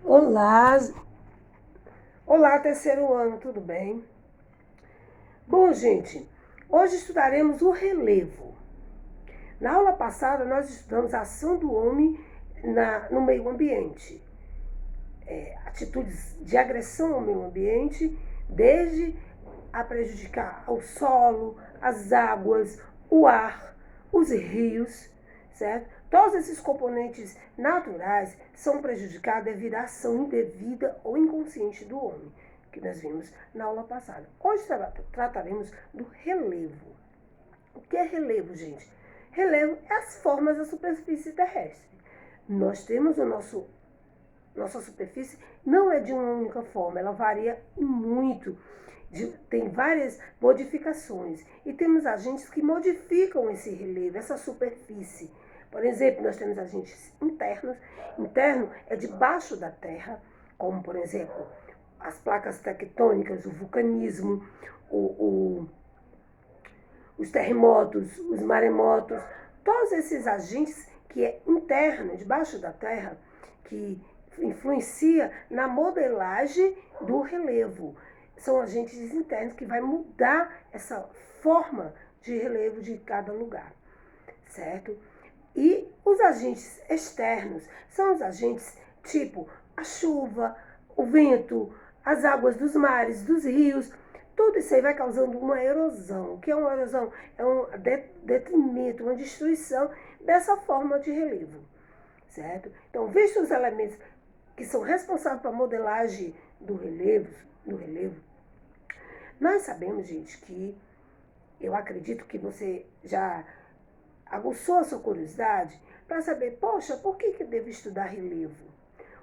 Olá, olá, terceiro ano, tudo bem? Bom, gente, hoje estudaremos o relevo. Na aula passada, nós estudamos a ação do homem no meio ambiente, atitudes de agressão ao meio ambiente, desde a prejudicar o solo, as águas, o ar, os rios, certo? Todos esses componentes naturais são prejudicados devido à ação indevida ou inconsciente do homem, que nós vimos na aula passada. Hoje trataremos do relevo. O que é relevo, gente? Relevo é as formas da superfície terrestre. Nós temos nossa superfície não é de uma única forma, ela varia muito. Tem várias modificações. E temos agentes que modificam esse relevo, essa superfície. Por exemplo, nós temos agentes internos. Interno é debaixo da terra, como, por exemplo, as placas tectônicas, o vulcanismo, os terremotos, os maremotos. Todos esses agentes que é interno, debaixo da terra, que influencia na modelagem do relevo. São agentes internos que vai mudar essa forma de relevo de cada lugar, certo? E os agentes externos são os agentes tipo a chuva, o vento, as águas dos mares, dos rios. Tudo isso aí vai causando uma erosão. O que é uma erosão? É um detrimento, uma destruição dessa forma de relevo, certo? Então, visto os elementos que são responsáveis pela modelagem do relevo, nós sabemos, gente, que eu acredito que você já aguçou a sua curiosidade para saber, poxa, por que eu devo estudar relevo?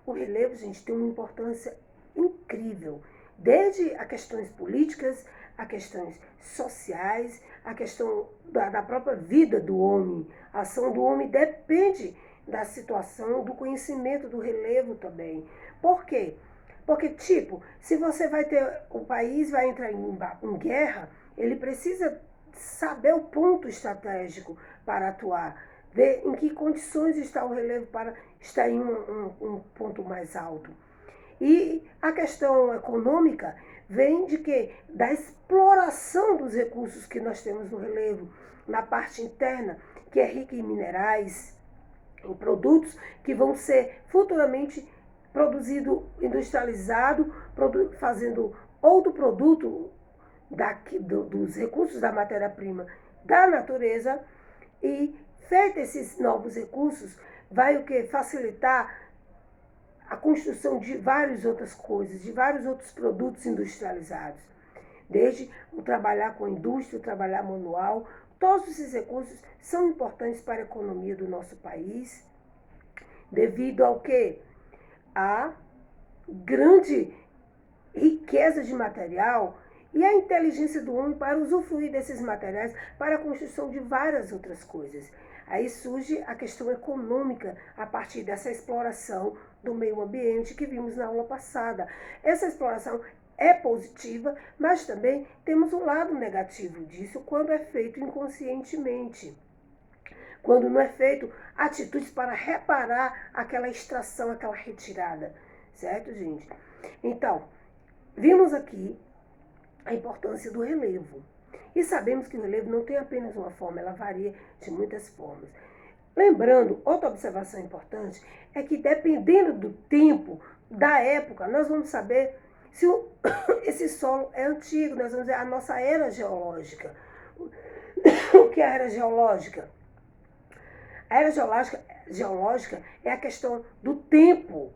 O relevo, gente, tem uma importância incrível, desde a questões políticas, a questões sociais, a questão da própria vida do homem. A ação do homem depende da situação, do conhecimento do relevo também. Por quê? Porque, tipo, se você vai ter, o país vai entrar em guerra, ele precisa saber o ponto estratégico para atuar, ver em que condições está o relevo para estar em um ponto mais alto. E a questão econômica vem de que? Da exploração dos recursos que nós temos no relevo, na parte interna, que é rica em minerais, em produtos que vão ser futuramente produzido, industrializado, fazendo outro produto dos recursos da matéria-prima da natureza, e feito esses novos recursos, vai o que? Facilitar a construção de várias outras coisas, de vários outros produtos industrializados. Desde o trabalhar com a indústria, o trabalhar manual, todos esses recursos são importantes para a economia do nosso país, devido ao que? A grande riqueza de material e a inteligência do homem para usufruir desses materiais para a construção de várias outras coisas. Aí surge a questão econômica a partir dessa exploração do meio ambiente que vimos na aula passada. Essa exploração é positiva, mas também temos um lado negativo disso quando é feito inconscientemente. Quando não é feito atitudes para reparar aquela extração, aquela retirada. Certo, gente? Então, vimos aqui a importância do relevo. E sabemos que o relevo não tem apenas uma forma, ela varia de muitas formas. Lembrando, outra observação importante é que dependendo do tempo, da época, nós vamos saber se esse solo é antigo, nós vamos ver a nossa era geológica. O que é a era geológica? A era geológica é a questão do tempo,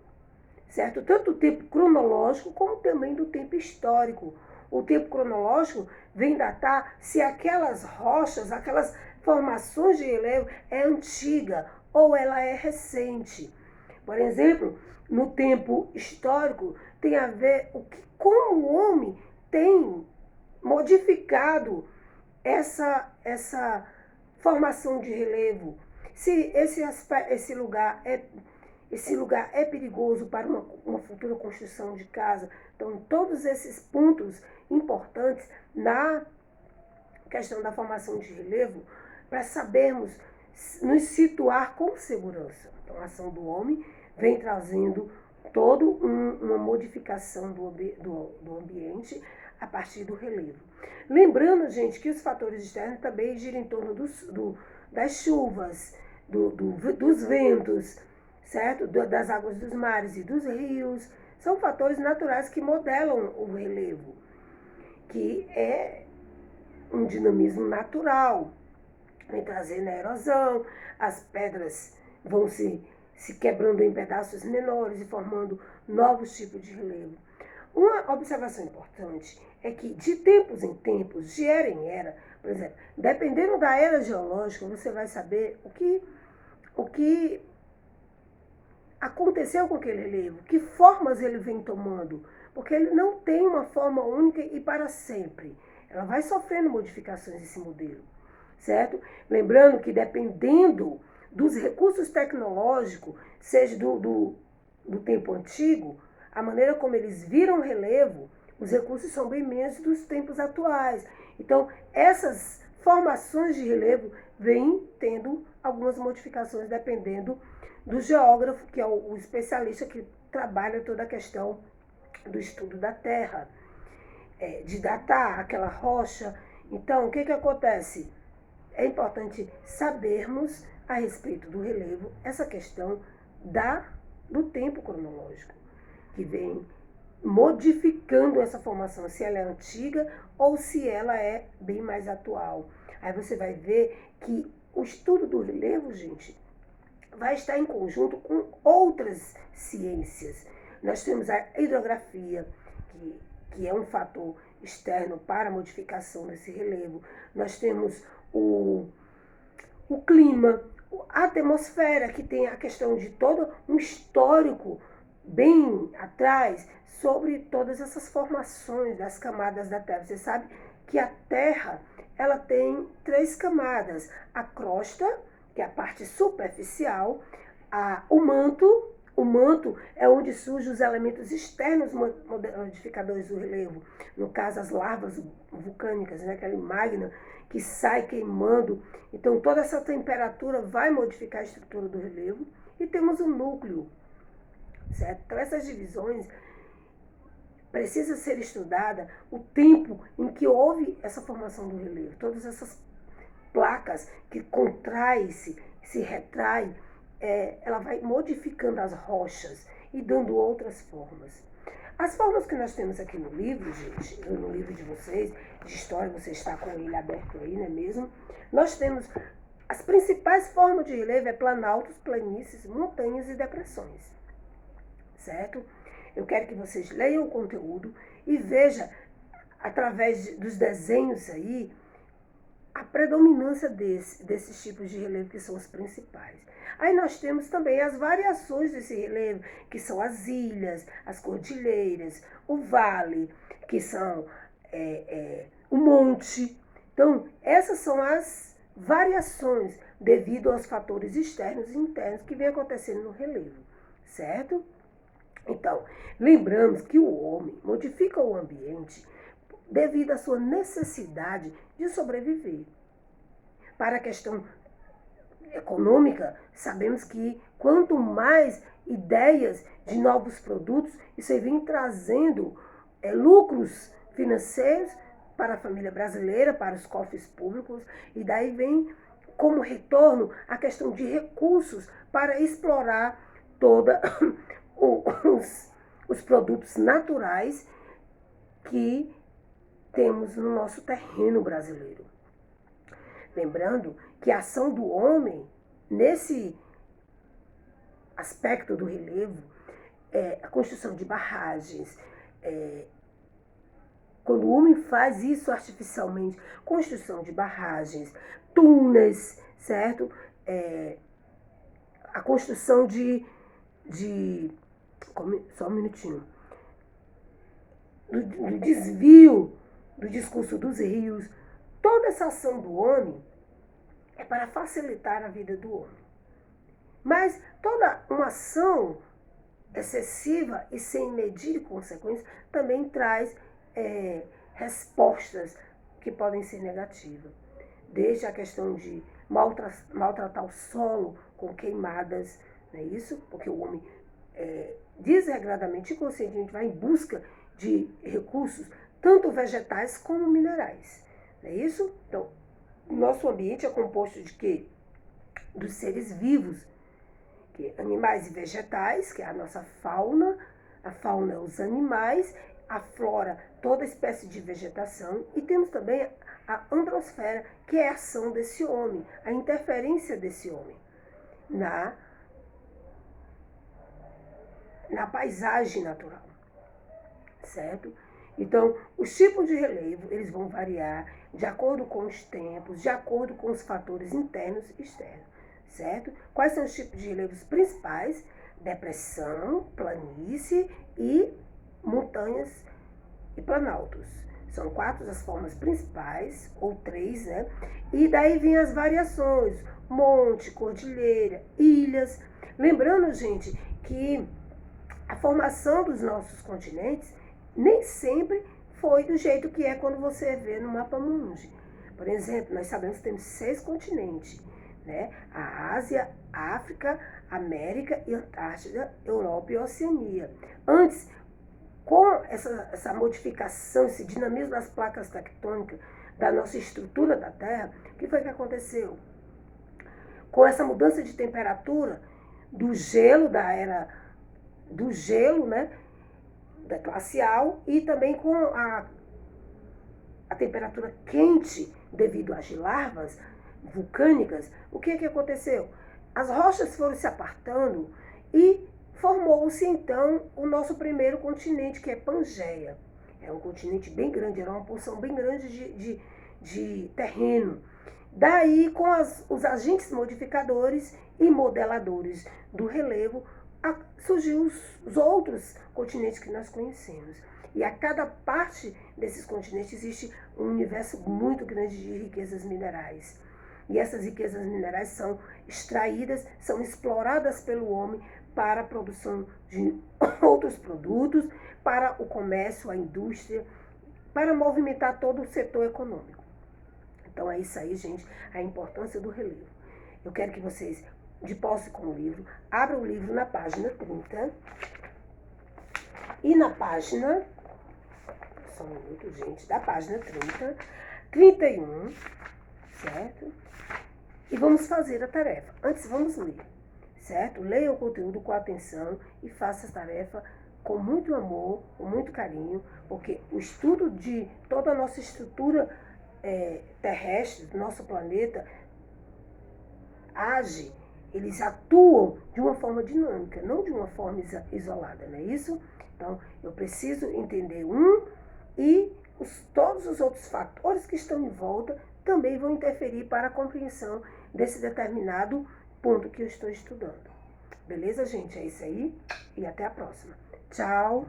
certo? Tanto o tempo cronológico como também do tempo histórico. O tempo cronológico vem datar se aquelas rochas, aquelas formações de relevo é antiga ou ela é recente. Por exemplo, no tempo histórico tem a ver como o homem tem modificado essa formação de relevo. Se esse lugar é perigoso para uma futura construção de casa. Então, todos esses pontos importantes na questão da formação de relevo, para sabermos nos situar com segurança. Então, a ação do homem vem trazendo uma modificação do ambiente a partir do relevo. Lembrando, gente, que os fatores externos também giram em torno das chuvas, dos ventos, certo? Das águas dos mares e dos rios. São fatores naturais que modelam o relevo, que é um dinamismo natural, vem trazendo a erosão, as pedras vão se quebrando em pedaços menores e formando novos tipos de relevo. Uma observação importante é que, de tempos em tempos, de era em era, por exemplo, dependendo da era geológica, você vai saber o que aconteceu com aquele relevo, que formas ele vem tomando, porque ele não tem uma forma única e para sempre. Ela vai sofrendo modificações nesse modelo, certo? Lembrando que dependendo dos recursos tecnológicos, seja do tempo antigo, a maneira como eles viram relevo, os recursos são bem menos dos tempos atuais. Então, essas formações de relevo vêm tendo algumas modificações dependendo do geógrafo, que é o especialista que trabalha toda a questão do estudo da Terra, de datar aquela rocha. Então, o que acontece? É importante sabermos a respeito do relevo essa questão do tempo cronológico, que vem modificando essa formação, se ela é antiga ou se ela é bem mais atual. Aí você vai ver que o estudo do relevo, gente, vai estar em conjunto com outras ciências. Nós temos a hidrografia, que é um fator externo para a modificação desse relevo. Nós temos o clima, a atmosfera, que tem a questão de todo um histórico bem atrás sobre todas essas formações das camadas da Terra. Você sabe que a Terra ela tem 3 camadas: a crosta, que é a parte superficial, o manto. O manto é onde surgem os elementos externos modificadores do relevo, no caso as larvas vulcânicas, né, aquele magma que sai queimando. Então toda essa temperatura vai modificar a estrutura do relevo. E temos o núcleo, certo? Então essas divisões precisa ser estudada o tempo em que houve essa formação do relevo, todas essas placas que se retrai, ela vai modificando as rochas e dando outras formas. As formas que nós temos aqui no livro, gente, no livro de vocês, de história, você está com ele aberto aí, não é mesmo? Nós temos as principais formas de relevo: planaltos, planícies, montanhas e depressões, certo? Eu quero que vocês leiam o conteúdo e vejam, através dos desenhos aí, a predominância desses tipos de relevo, que são os principais. Aí nós temos também as variações desse relevo, que são as ilhas, as cordilheiras, o vale, que são o monte. Então, essas são as variações devido aos fatores externos e internos que vem acontecendo no relevo, certo? Então, lembramos que o homem modifica o ambiente devido à sua necessidade de sobreviver. Para a questão econômica, sabemos que quanto mais ideias de novos produtos, isso aí vem trazendo lucros financeiros para a família brasileira, para os cofres públicos, e daí vem como retorno a questão de recursos para explorar todos os produtos naturais que temos no nosso terreno brasileiro. Lembrando que a ação do homem nesse aspecto do relevo é a construção de barragens. Quando o homem faz isso artificialmente, construção de barragens, túneis, certo? A construção só um minutinho. Do desvio do discurso dos rios. Toda essa ação do homem é para facilitar a vida do homem. Mas toda uma ação excessiva e sem medir consequências também traz respostas que podem ser negativas. Desde a questão de maltratar o solo com queimadas, não é isso? Porque o homem desregradamente e conscientemente vai em busca de recursos, tanto vegetais como minerais. Não é isso? Então, nosso ambiente é composto de quê? Dos seres vivos, que é animais e vegetais, que é a nossa fauna. A fauna é os animais, a flora, toda espécie de vegetação, e temos também a androsfera, que é a ação desse homem, a interferência desse homem na paisagem natural, certo? Então, os tipos de relevo, eles vão variar de acordo com os tempos, de acordo com os fatores internos e externos, certo? Quais são os tipos de relevos principais? Depressão, planície e montanhas e planaltos. São 4 as formas principais, ou 3, né? E daí vem as variações, monte, cordilheira, ilhas. Lembrando, gente, que a formação dos nossos continentes nem sempre foi do jeito que é quando você vê no mapa mundi. Por exemplo, nós sabemos que temos 6 continentes, né? A Ásia, África, América e Antártida, Europa e Oceania. Antes, com essa modificação, esse dinamismo das placas tectônicas da nossa estrutura da Terra, o que foi que aconteceu? Com essa mudança de temperatura do gelo, da era do gelo, né, da glacial, e também com a temperatura quente devido às larvas vulcânicas, o que aconteceu? As rochas foram se apartando e formou-se então o nosso primeiro continente, que é Pangeia. É um continente bem grande, era uma porção bem grande de terreno. Daí, com os agentes modificadores e modeladores do relevo, surgiu os outros continentes que nós conhecemos. E a cada parte desses continentes existe um universo muito grande de riquezas minerais. E essas riquezas minerais são extraídas, são exploradas pelo homem para a produção de outros produtos, para o comércio, a indústria, para movimentar todo o setor econômico. Então é isso aí, gente, a importância do relevo. Eu quero que vocês, de posse com o livro, abram o livro na página 30 e na página, só um minuto, gente, da página 30, 31, certo? E vamos fazer a tarefa. Antes, vamos ler, certo? Leia o conteúdo com atenção e faça a tarefa com muito amor, com muito carinho, porque o estudo de toda a nossa estrutura terrestre, do nosso planeta, eles atuam de uma forma dinâmica, não de uma forma isolada, não é isso? Então, eu preciso entender e todos os outros fatores que estão em volta também vão interferir para a compreensão desse determinado ponto que eu estou estudando. Beleza, gente? É isso aí e até a próxima. Tchau!